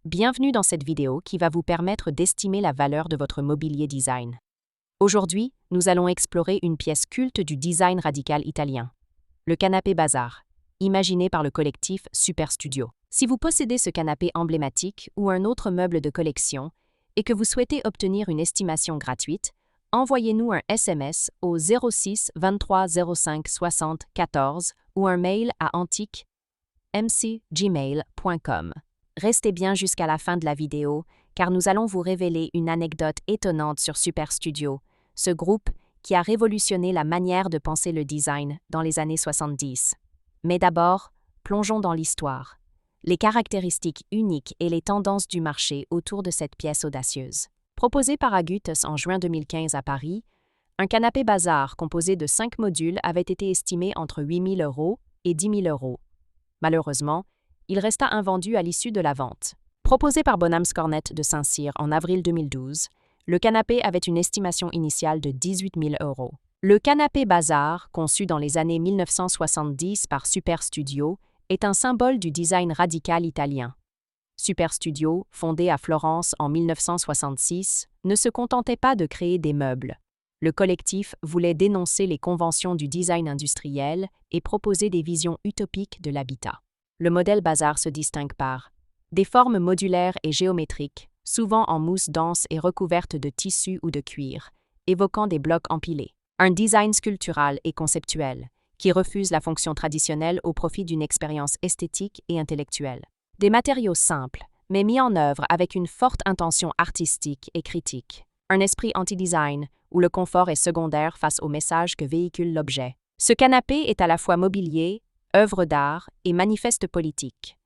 Bienvenue dans cette vidéo qui va vous permettre d'estimer la valeur de votre mobilier design. Aujourd'hui, nous allons explorer une pièce culte du design radical italien, le canapé Bazar, imaginé par le collectif Super Studio. Si vous possédez ce canapé emblématique ou un autre meuble de collection et que vous souhaitez obtenir une estimation gratuite, envoyez-nous un SMS au 06 23 05 60 14 ou un mail à antique@mcgmail.com. Restez bien jusqu'à la fin de la vidéo, car nous allons vous révéler une anecdote étonnante sur Super Studio, ce groupe qui a révolutionné la manière de penser le design dans les années 70. Mais d'abord, plongeons dans l'histoire, les caractéristiques uniques et les tendances du marché autour de cette pièce audacieuse. Proposé par Agutus en juin 2015 à Paris, un canapé Bazar composé de 5 modules avait été estimé entre 8 000 € et 10 000 €. Malheureusement, il resta invendu à l'issue de la vente. Proposé par Bonhams Cornet de Saint-Cyr en avril 2012, le canapé avait une estimation initiale de 18 000 €. Le canapé Bazar, conçu dans les années 1970 par Super Studio, est un symbole du design radical italien. Super Studio, fondé à Florence en 1966, ne se contentait pas de créer des meubles. Le collectif voulait dénoncer les conventions du design industriel et proposer des visions utopiques de l'habitat. Le modèle Bazar se distingue par des formes modulaires et géométriques, souvent en mousse dense et recouverte de tissu ou de cuir, évoquant des blocs empilés. Un design sculptural et conceptuel, qui refuse la fonction traditionnelle au profit d'une expérience esthétique et intellectuelle. Des matériaux simples, mais mis en œuvre avec une forte intention artistique et critique. Un esprit anti-design, où le confort est secondaire face au message que véhicule l'objet. Ce canapé est à la fois mobilier, œuvre d'art et manifeste politique.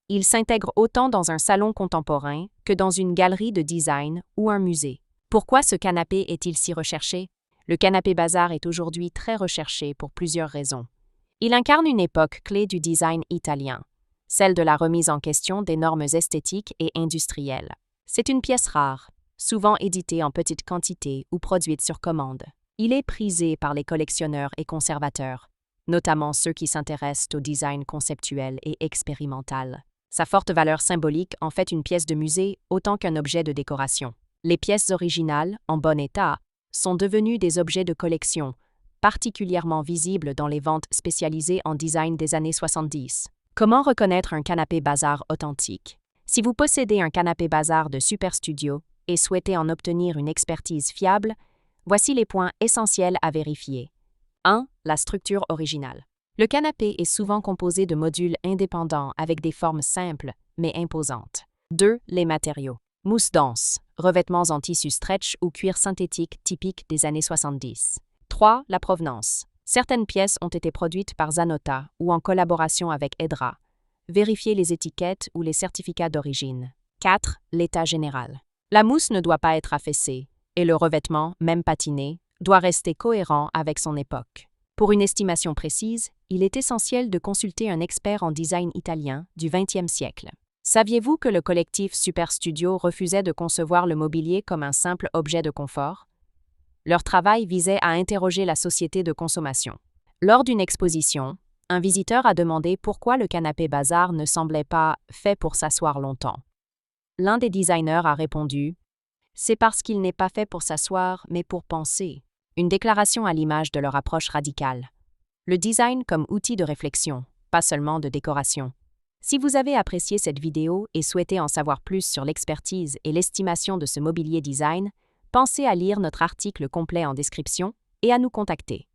Il s'intègre autant dans un salon contemporain que dans une galerie de design ou un musée. Pourquoi ce canapé est-il si recherché? Le canapé Bazar est aujourd'hui très recherché pour plusieurs raisons. Il incarne une époque clé du design italien, celle de la remise en question des normes esthétiques et industrielles. C'est une pièce rare, souvent éditée en petite quantité ou produite sur commande. Il est prisé par les collectionneurs et conservateurs, notamment ceux qui s'intéressent au design conceptuel et expérimental. Sa forte valeur symbolique en fait une pièce de musée autant qu'un objet de décoration. Les pièces originales, en bon état, sont devenues des objets de collection, particulièrement visibles dans les ventes spécialisées en design des années 70. Comment reconnaître un canapé Bazar authentique? Si vous possédez un canapé Bazar de Super Studio et souhaitez en obtenir une expertise fiable, voici les points essentiels à vérifier. 1. La structure originale. Le canapé est souvent composé de modules indépendants avec des formes simples mais imposantes. 2. Les matériaux. Mousse dense, revêtements en tissu stretch ou cuir synthétique typiques des années 70. 3. La provenance. Certaines pièces ont été produites par Zanotta ou en collaboration avec Edra. Vérifiez les étiquettes ou les certificats d'origine. 4. L'état général. La mousse ne doit pas être affaissée et le revêtement, même patiné, doit rester cohérent avec son époque. Pour une estimation précise, il est essentiel de consulter un expert en design italien du XXe siècle. Saviez-vous que le collectif Super Studio refusait de concevoir le mobilier comme un simple objet de confort? Leur travail visait à interroger la société de consommation. Lors d'une exposition, un visiteur a demandé pourquoi le canapé Bazar ne semblait pas fait pour s'asseoir longtemps. L'un des designers a répondu « C'est parce qu'il n'est pas fait pour s'asseoir, mais pour penser ». Une déclaration à l'image de leur approche radicale. Le design comme outil de réflexion, pas seulement de décoration. Si vous avez apprécié cette vidéo et souhaitez en savoir plus sur l'expertise et l'estimation de ce mobilier design, pensez à lire notre article complet en description et à nous contacter.